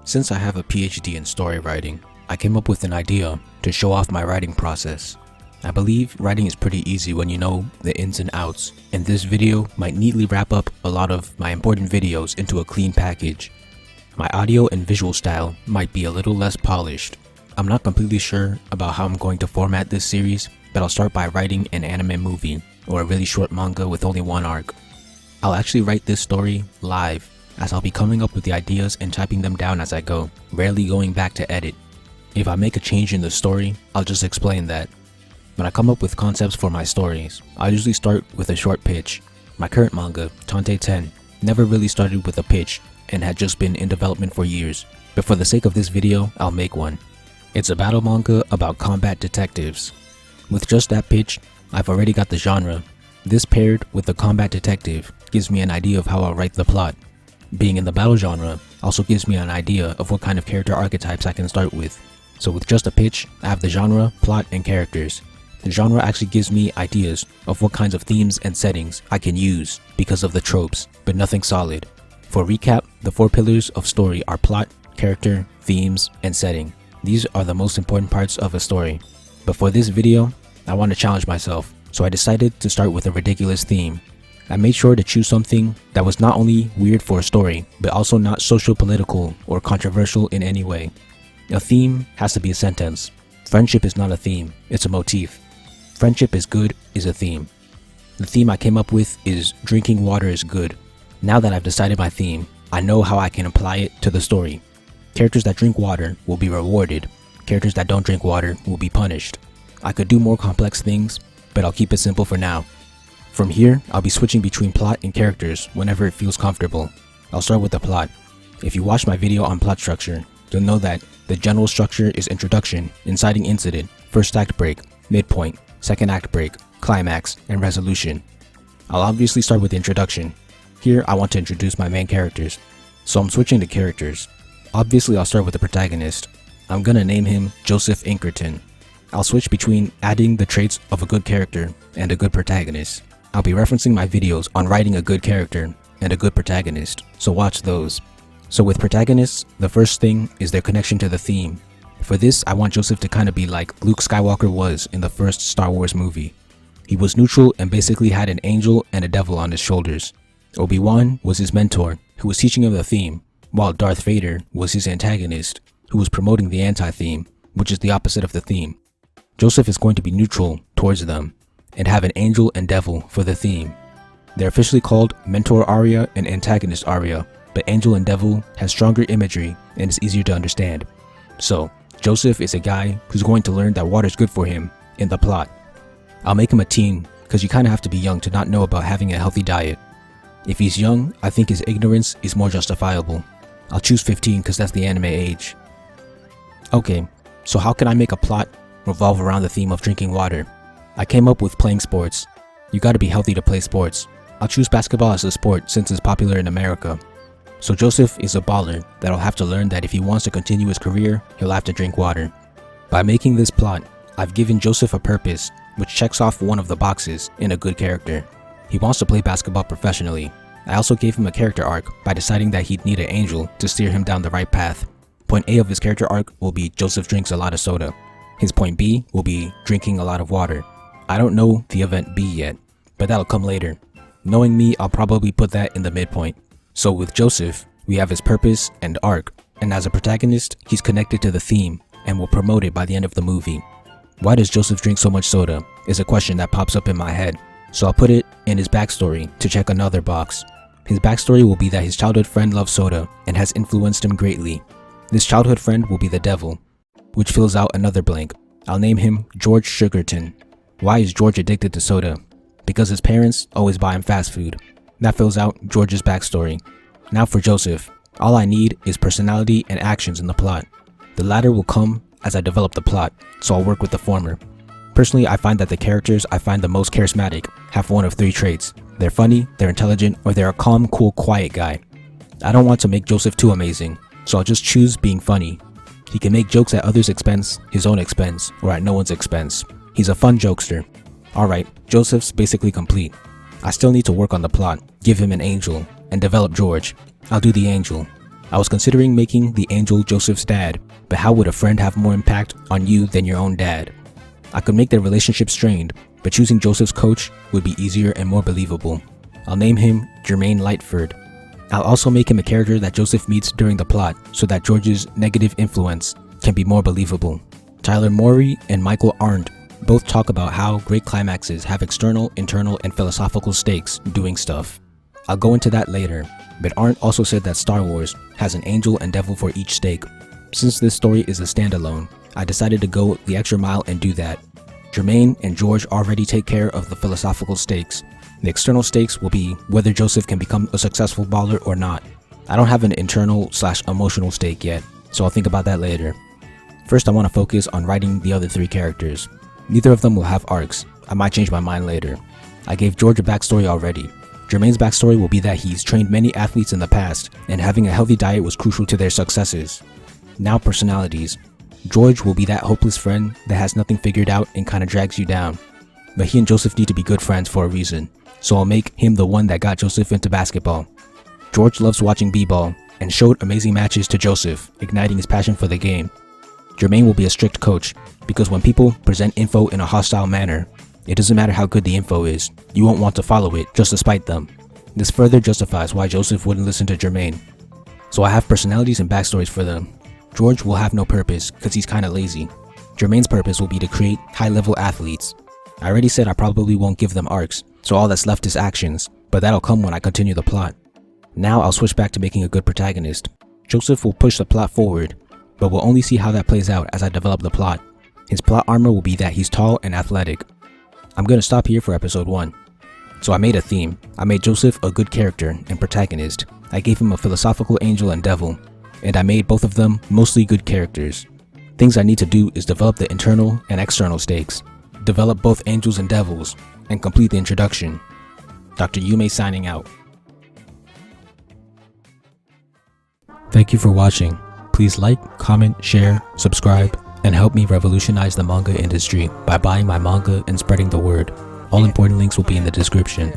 Since I have a PhD in story writing, I came up with an idea to show off my writing process. I believe writing is pretty easy when you know the ins and outs, and this video might neatly wrap up a lot of my important videos into a clean package. My audio and visual style might be a little less polished. I'm not completely sure about how I'm going to format this series, but I'll start by writing an anime movie or a really short manga with only one arc. I'll actually write this story live, as I'll be coming up with the ideas and typing them down as I go, rarely going back to edit. If I make a change in the story, I'll just explain that. When I come up with concepts for my stories, I usually start with a short pitch. My current manga, Tante 10, never really started with a pitch and had just been in development for years, but for the sake of this video, I'll make one. It's a battle manga about combat detectives. With just that pitch, I've already got the genre. This paired with the combat detective gives me an idea of how I'll write the plot. Being in the battle genre also gives me an idea of what kind of character archetypes I can start with. So with just a pitch, I have the genre, plot, and characters. The genre actually gives me ideas of what kinds of themes and settings I can use because of the tropes, but nothing solid. For recap, the 4 pillars of story are plot, character, themes, and setting. These are the most important parts of a story. But for this video, I want to challenge myself, so I decided to start with a ridiculous theme. I made sure to choose something that was not only weird for a story, but also not socio-political or controversial in any way. A theme has to be a sentence. Friendship is not a theme, it's a motif. Friendship is good is a theme. The theme I came up with is drinking water is good. Now that I've decided my theme, I know how I can apply it to the story. Characters that drink water will be rewarded. Characters that don't drink water will be punished. I could do more complex things, but I'll keep it simple for now. From here, I'll be switching between plot and characters whenever it feels comfortable. I'll start with the plot. If you watch my video on plot structure, you'll know that the general structure is introduction, inciting incident, first act break, midpoint, second act break, climax, and resolution. I'll obviously start with the introduction. Here, I want to introduce my main characters, so I'm switching to characters. Obviously, I'll start with the protagonist. I'm gonna name him Joseph Inkerton. I'll switch between adding the traits of a good character and a good protagonist. I'll be referencing my videos on writing a good character and a good protagonist, so watch those. So with protagonists, the first thing is their connection to the theme. For this, I want Joseph to kind of be like Luke Skywalker was in the first Star Wars movie. He was neutral and basically had an angel and a devil on his shoulders. Obi-Wan was his mentor, who was teaching him the theme, while Darth Vader was his antagonist, who was promoting the anti-theme, which is the opposite of the theme. Joseph is going to be neutral towards them, and have an angel and devil for the theme. They're officially called Mentor Aria and Antagonist Aria, but angel and devil has stronger imagery and is easier to understand. So, Joseph is a guy who's going to learn that water is good for him in the plot. I'll make him a teen, because you kinda have to be young to not know about having a healthy diet. If he's young, I think his ignorance is more justifiable. I'll choose 15 because that's the anime age. Okay, so how can I make a plot revolve around the theme of drinking water? I came up with playing sports. You gotta be healthy to play sports. I'll choose basketball as a sport since it's popular in America. So Joseph is a baller that'll have to learn that if he wants to continue his career, he'll have to drink water. By making this plot, I've given Joseph a purpose, which checks off one of the boxes in a good character. He wants to play basketball professionally. I also gave him a character arc by deciding that he'd need an angel to steer him down the right path. Point A of his character arc will be Joseph drinks a lot of soda. His point B will be drinking a lot of water. I don't know the event B yet, but that'll come later. Knowing me, I'll probably put that in the midpoint. So with Joseph, we have his purpose and arc, and as a protagonist, he's connected to the theme and will promote it by the end of the movie. Why does Joseph drink so much soda is a question that pops up in my head, so I'll put it in his backstory to check another box. His backstory will be that his childhood friend loves soda and has influenced him greatly. This childhood friend will be the devil, which fills out another blank. I'll name him George Sugarton. Why is George addicted to soda? Because his parents always buy him fast food. That fills out George's backstory. Now for Joseph, all I need is personality and actions in the plot. The latter will come as I develop the plot, so I'll work with the former. Personally, I find that the characters I find the most charismatic have one of 3 traits. They're funny, they're intelligent, or they're a calm, cool, quiet guy. I don't want to make Joseph too amazing, so I'll just choose being funny. He can make jokes at others' expense, his own expense, or at no one's expense. He's a fun jokester. Alright, Joseph's basically complete. I still need to work on the plot, give him an angel, and develop George. I'll do the angel. I was considering making the angel Joseph's dad, but how would a friend have more impact on you than your own dad? I could make their relationship strained, but choosing Joseph's coach would be easier and more believable. I'll name him Jermaine Lightford. I'll also make him a character that Joseph meets during the plot so that George's negative influence can be more believable. Tyler Morey and Michael Arndt both talk about how great climaxes have external, internal, and philosophical stakes doing stuff. I'll go into that later, but Arndt also said that Star Wars has an angel and devil for each stake. Since this story is a standalone, I decided to go the extra mile and do that. Jermaine and George already take care of the philosophical stakes. The external stakes will be whether Joseph can become a successful baller or not. I don't have an internal/emotional stake yet, so I'll think about that later. First, I want to focus on writing the other 3 characters. Neither of them will have arcs. I might change my mind later. I gave George a backstory already. Jermaine's backstory will be that he's trained many athletes in the past, and having a healthy diet was crucial to their successes. Now personalities. George will be that hopeless friend that has nothing figured out and kinda drags you down. But he and Joseph need to be good friends for a reason, so I'll make him the one that got Joseph into basketball. George loves watching b-ball and showed amazing matches to Joseph, igniting his passion for the game. Jermaine will be a strict coach, because when people present info in a hostile manner, it doesn't matter how good the info is, you won't want to follow it just to spite them. This further justifies why Joseph wouldn't listen to Jermaine. So I have personalities and backstories for them. George will have no purpose because he's kinda lazy. Jermaine's purpose will be to create high-level athletes. I already said I probably won't give them arcs, so all that's left is actions, but that'll come when I continue the plot. Now I'll switch back to making a good protagonist. Joseph will push the plot forward, but we'll only see how that plays out as I develop the plot. His plot armor will be that he's tall and athletic. I'm gonna stop here for episode 1. So I made a theme. I made Joseph a good character and protagonist. I gave him a philosophical angel and devil, and I made both of them mostly good characters. Things I need to do is develop the internal and external stakes, develop both angels and devils, and complete the introduction. Dr. Yume signing out. Thank you for watching. Please like, comment, share, subscribe, and help me revolutionize the manga industry by buying my manga and spreading the word. All important links will be in the description.